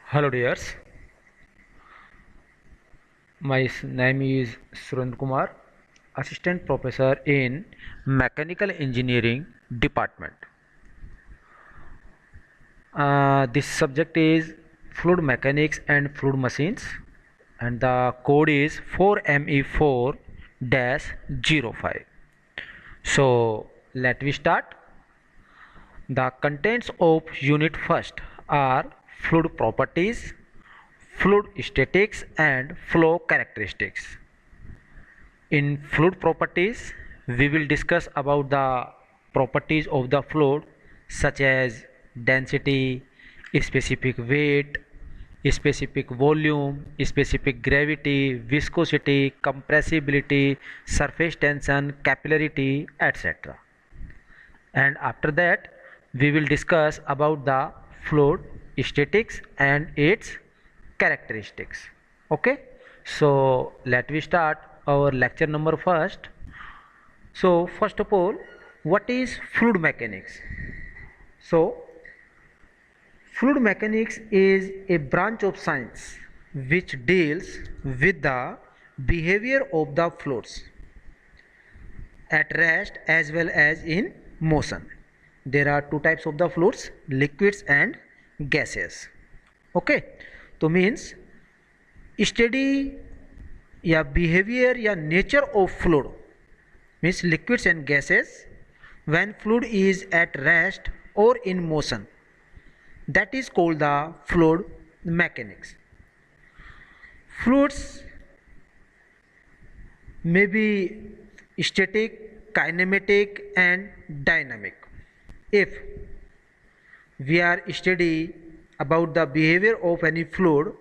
Hello dears, my name is Surendra Kumar, Assistant Professor in Mechanical Engineering Department. This subject is Fluid Mechanics and Fluid Machines, and the code is 4ME4-05. So let we start. The contents of unit first are fluid properties, fluid statics and flow characteristics. In fluid properties, we will discuss about the properties of the fluid such as density, specific weight, specific volume, specific gravity, viscosity, compressibility, surface tension, capillarity, etc. And after that, we will discuss about the fluid statics and its characteristics. Okay, so let we start our lecture number first. So first of all, what is fluid mechanics? So fluid mechanics is a branch of science which deals with the behavior of the fluids at rest as well as in motion. There are two types of the fluids, liquids and gases. Okay, तो means study या behaviour या nature of fluid means liquids and gases when fluid is at rest or in motion, that is called the fluid mechanics. Fluids may be static, kinematic and dynamic. If we are study about the behavior of any fluid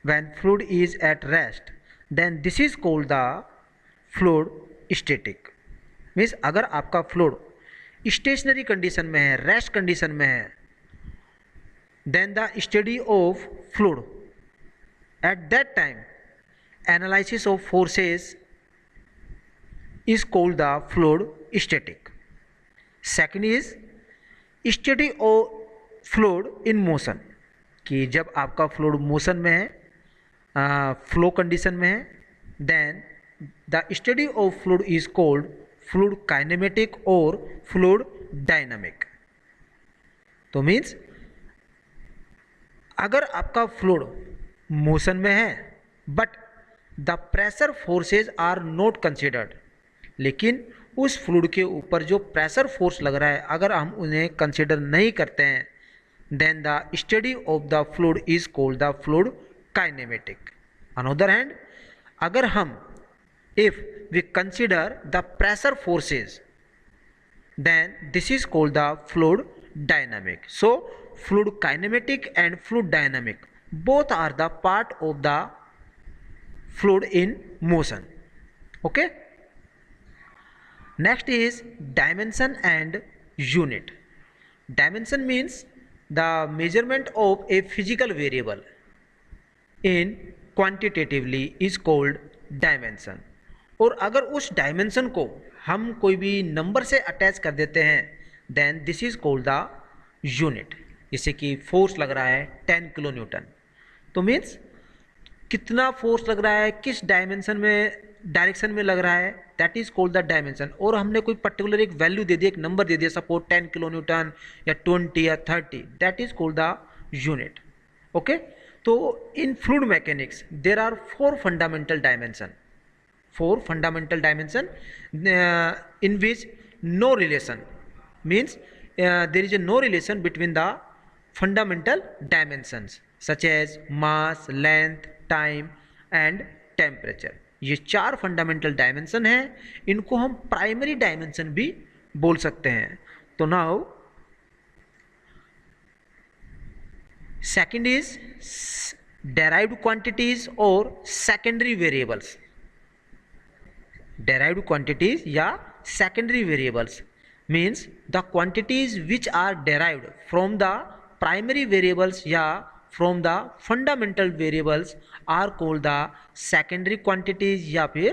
when fluid is at rest, then this is called the fluid static. Means अगर आपका fluid stationery condition में है, rest condition में है, then the study of fluid at that time analysis of forces is called the fluid static. Second is study of fluid in motion, कि जब आपका fluid motion में है, फ्लो कंडीशन में है, then the study of fluid is called fluid kinematic और fluid dynamic. तो means अगर आपका फ्लूइड मोशन में है but the pressure forces are not considered, लेकिन उस फ्लूइड के ऊपर जो प्रेशर फोर्स लग रहा है अगर हम उन्हें कंसिडर नहीं करते हैं, then the study of the fluid is called the fluid kinematic. On other hand, अगर हम if we consider the pressure forces, then this is called the fluid dynamic. So fluid kinematic and fluid dynamic both are the part of the fluid in motion. Okay, next is dimension and unit. Dimension means the measurement of a physical variable in quantitatively is called dimension. और अगर उस dimension को हम कोई भी number से attach कर देते हैं, then this is called the unit. जैसे कि फोर्स लग रहा है 10 किलो न्यूटन, तो मीन्स कितना फोर्स लग रहा है, किस डायमेंशन में, डायरेक्शन में लग रहा है, that is called the dimension. और हमने कोई पर्टिकुलर एक वैल्यू दे दी, एक नंबर दे दिया, सपोज 10 किलो न्यूटन या 20 या 30, that is called the unit. Okay, तो in fluid mechanics there are four fundamental dimension in which no relation means there is a no relation between the fundamental dimensions such as mass, length, time and temperature. ये चार fundamental dimension हैं, इनको हम primary dimension भी बोल सकते हैं. तो now second is derived quantities और secondary variables. Derived quantities या secondary variables means the quantities which are derived from the primary variables या from the fundamental variables are called the secondary quantities या फिर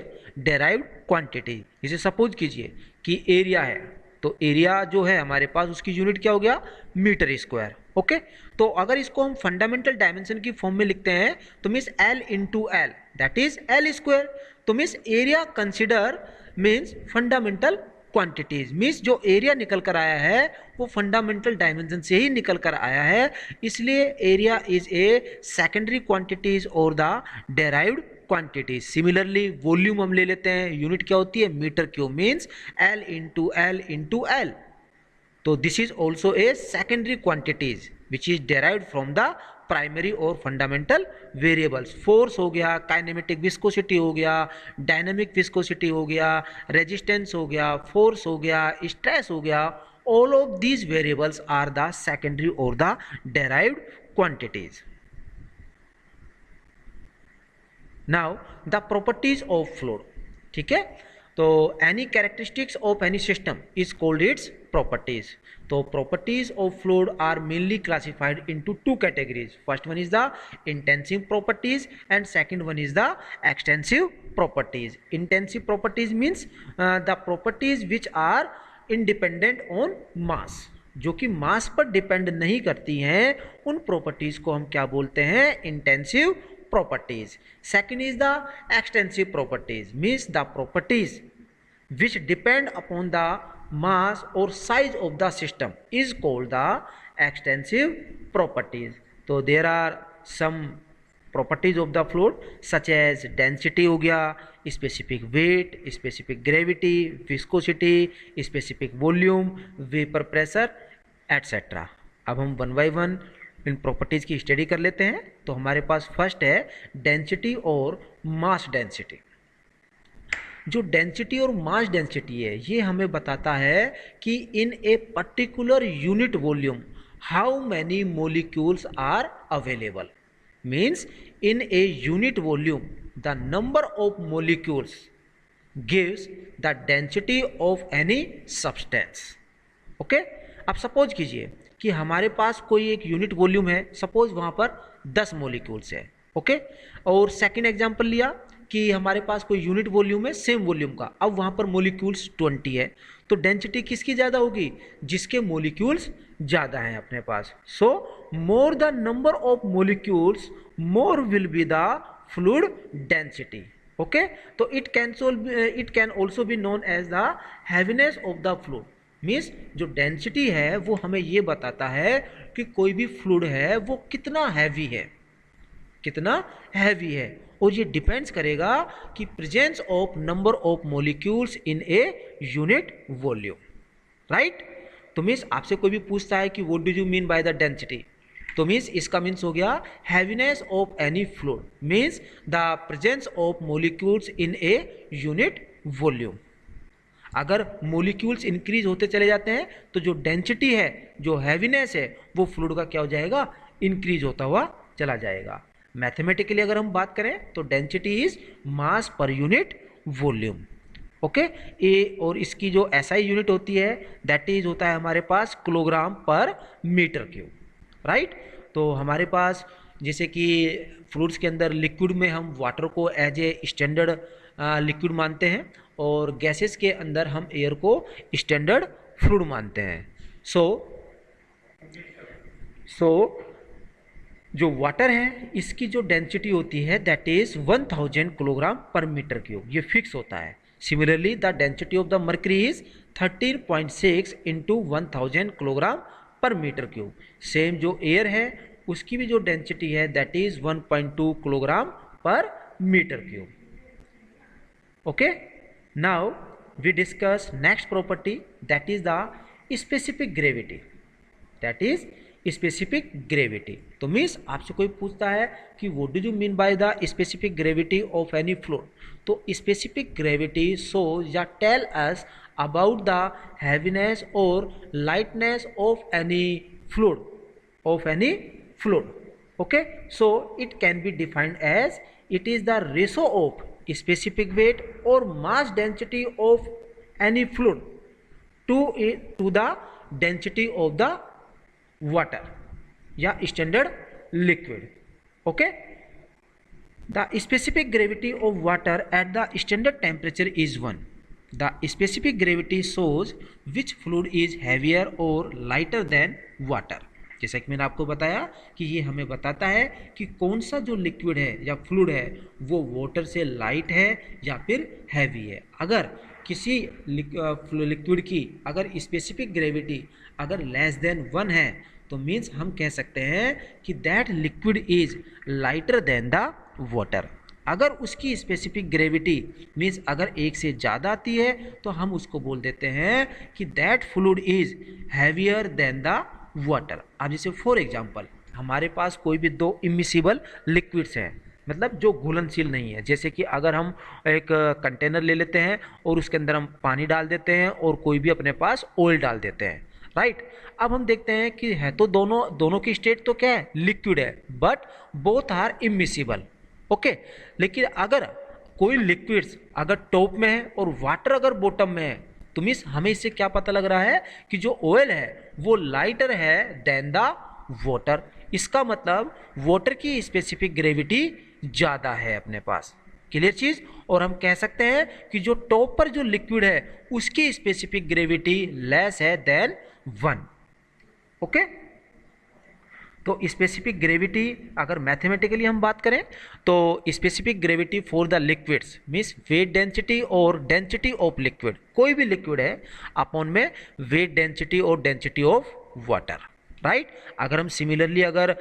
derived quantity. इसे suppose कीजिए कि area है, तो एरिया जो है हमारे पास उसकी यूनिट क्या हो गया, मीटर स्क्वायर. ओके तो अगर इसको हम फंडामेंटल डायमेंशन की फॉर्म में लिखते हैं तो means L into L that is L square. तो means area consider means fundamental quantities, means जो एरिया निकल कर आया है वो फंडामेंटल डायमेंशन से ही निकल कर आया है, इसलिए area is a secondary quantities और the derived quantities. Similarly volume हम ले लेते हैं, यूनिट क्या होती है metre cube, means L into L into L. तो this is also a secondary quantities which is derived from the primary और फंडामेंटल वेरिएबल्स। फोर्स हो गया, काइनेमेटिक विस्कोसिटी हो गया, डायनामिक विस्कोसिटी हो गया, रेजिस्टेंस हो गया, फोर्स हो गया, स्ट्रेस हो गया, all of these variables are the secondary or the derived quantities. Now the properties of fluid, ठीक है, तो any characteristics of any system is called its properties. तो properties of fluid are mainly classified into two categories. First one is the intensive properties and second one is the extensive properties. Intensive properties means the properties which are independent on मास, जो कि मास पर depend नहीं करती हैं, उन properties को हम क्या बोलते हैं intensive properties. Second is the extensive properties, means the properties which depend upon the mass और size of the system is called the extensive properties. तो there are some properties of the fluid such as density हो गया, specific weight, specific gravity, viscosity, specific volume, vapour pressure etcetera. अब हम one by one इन properties की study कर लेते हैं। तो हमारे पास फर्स्ट है डेंसिटी और मास डेंसिटी। जो डेंसिटी और मास डेंसिटी है ये हमें बताता है कि in a particular unit volume how many molecules are available, means in a unit volume the number of molecules gives the density of any substance. okay? अब suppose कीजिए कि हमारे पास कोई एक यूनिट वॉल्यूम है, सपोज वहाँ पर 10 मोलिक्यूल्स है, ओके और सेकंड एग्जांपल लिया कि हमारे पास कोई यूनिट वॉल्यूम है सेम वॉल्यूम का, अब वहाँ पर मोलिक्यूल्स 20 है, तो डेंसिटी किसकी ज़्यादा होगी, जिसके मोलिक्यूल्स ज़्यादा हैं अपने पास। So more the number of molecules more will be the fluid density. Okay तो it can also be known as the heaviness of the fluid, means जो डेंसिटी है वो हमें ये बताता है कि कोई भी फ्लूइड है वो कितना हैवी है, कितना हैवी है, और ये डिपेंड्स करेगा कि presence of number of molecules in a unit volume, right. तो मीन्स आपसे कोई भी पूछता है कि what do you mean by the density, तो मीन्स इसका मीन्स हो गया heaviness of any fluid, means the presence of molecules in a unit volume. अगर मॉलिक्यूल्स इंक्रीज होते चले जाते हैं तो जो डेंसिटी है, जो हैवीनेस है, वो फ्लूइड का क्या हो जाएगा, इंक्रीज होता हुआ चला जाएगा। मैथमेटिकली अगर हम बात करें तो density is mass per unit volume, okay ए, और इसकी जो एसआई यूनिट होती है दैट इज होता है हमारे पास kilogram per metre cube, right. तो हमारे पास जैसे कि फ्लूइड्स के अंदर लिक्विड में हम वाटर को एज ए स्टैंडर्ड लिक्विड मानते हैं और गैसेस के अंदर हम एयर को स्टैंडर्ड फ्लूइड मानते हैं। सो जो वाटर है इसकी जो डेंसिटी होती है that is 1000 kilogram per metre cube, ये फिक्स होता है। Similarly the density of the mercury is 13.6 into 1000 kilogram per metre cube. Same जो एयर है उसकी भी जो डेंसिटी है that is 1.2 kilogram per metre cube. Okay now we discuss next property that is the specific gravity, that is specific gravity. तो means आपसे कोई पूछता है कि what do you mean by the specific gravity of any fluid, तो specific gravity shows या tell us about the heaviness और lightness of any fluid, okay. So it can be defined as it is the ratio of specific weight और mass density of any fluid to the density of the water या standard liquid, okay. The specific gravity of water at the standard temperature is 1। द specific gravity shows which fluid is heavier or lighter than water. जैसा कि मैंने आपको बताया कि ये हमें बताता है कि कौन सा जो लिक्विड है या फ्लूइड है वो वाटर से लाइट है या फिर हैवी है। अगर किसी लिक्विड की अगर स्पेसिफिक ग्रेविटी अगर लेस देन 1 है तो मीन्स हम कह सकते हैं कि that liquid is lighter than the water. अगर उसकी स्पेसिफिक ग्रेविटी मीन्स अगर 1 से ज़्यादा आती है तो हम उसको बोल देते हैं कि that fluid is heavier than the water. अब जैसे फॉर एग्जांपल हमारे पास कोई भी दो इमिसिबल लिक्विड्स हैं, मतलब जो घुलनशील नहीं है, जैसे कि अगर हम एक कंटेनर ले लेते हैं और उसके अंदर हम पानी डाल देते हैं और कोई भी अपने पास ऑयल डाल देते हैं, राइट। अब हम देखते हैं कि है तो दोनों की स्टेट तो क्या है, लिक्विड है, but both are immiscible, okay. लेकिन अगर कोई लिक्विड्स अगर टॉप में है और वाटर अगर बॉटम में है तो मीन्स हमें इससे क्या पता लग रहा है कि जो ऑयल है वो लाइटर है देन द वाटर। इसका मतलब वाटर की स्पेसिफिक ग्रेविटी ज़्यादा है अपने पास, क्लियर चीज़। और हम कह सकते हैं कि जो टॉप पर जो लिक्विड है उसकी स्पेसिफिक ग्रेविटी लेस है देन 1, ओके। तो स्पेसिफिक ग्रेविटी अगर मैथमेटिकली हम बात करें तो specific gravity for the liquids means weight density और डेंसिटी ऑफ लिक्विड, कोई भी लिक्विड है अपॉन में वेट डेंसिटी और डेंसिटी ऑफ वाटर, राइट। अगर हम सिमिलरली अगर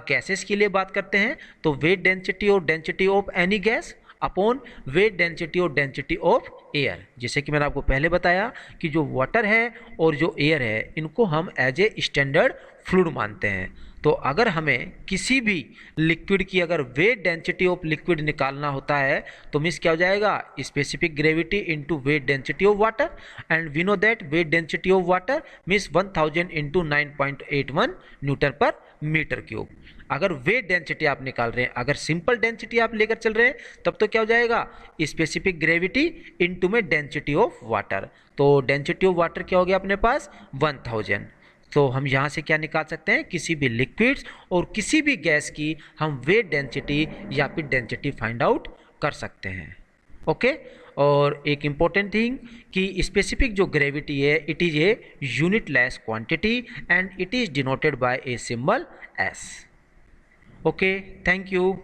गैसेस के लिए बात करते हैं तो वेट डेंसिटी और density of any gas upon weight density और डेंसिटी ऑफ एयर। जैसे कि मैंने आपको पहले बताया कि जो वाटर है और जो एयर है इनको हम एज ए स्टैंडर्ड फ्लूइड मानते हैं। तो अगर हमें किसी भी लिक्विड की अगर वेट डेंसिटी ऑफ लिक्विड निकालना होता है तो मीन्स क्या हो जाएगा, specific gravity into weight density of water, and we know that weight density of water means 1000 into 9.81 newton per metre cube. अगर वेट डेंसिटी आप निकाल रहे हैं, अगर सिंपल डेंसिटी आप लेकर चल रहे हैं तब तो क्या हो जाएगा, स्पेसिफिक ग्रेविटी इनटू में डेंसिटी ऑफ वाटर। तो डेंसिटी ऑफ वाटर क्या हो गया अपने पास 1000। तो हम यहाँ से क्या निकाल सकते हैं, किसी भी लिक्विड्स और किसी भी गैस की हम वेट डेंसिटी या फिर डेंसिटी फाइंड आउट कर सकते हैं, ओके। और एक इम्पॉर्टेंट थिंग कि स्पेसिफिक जो ग्रेविटी है it is a unitless quantity and it is denoted by a symbol S, okay. Thank you.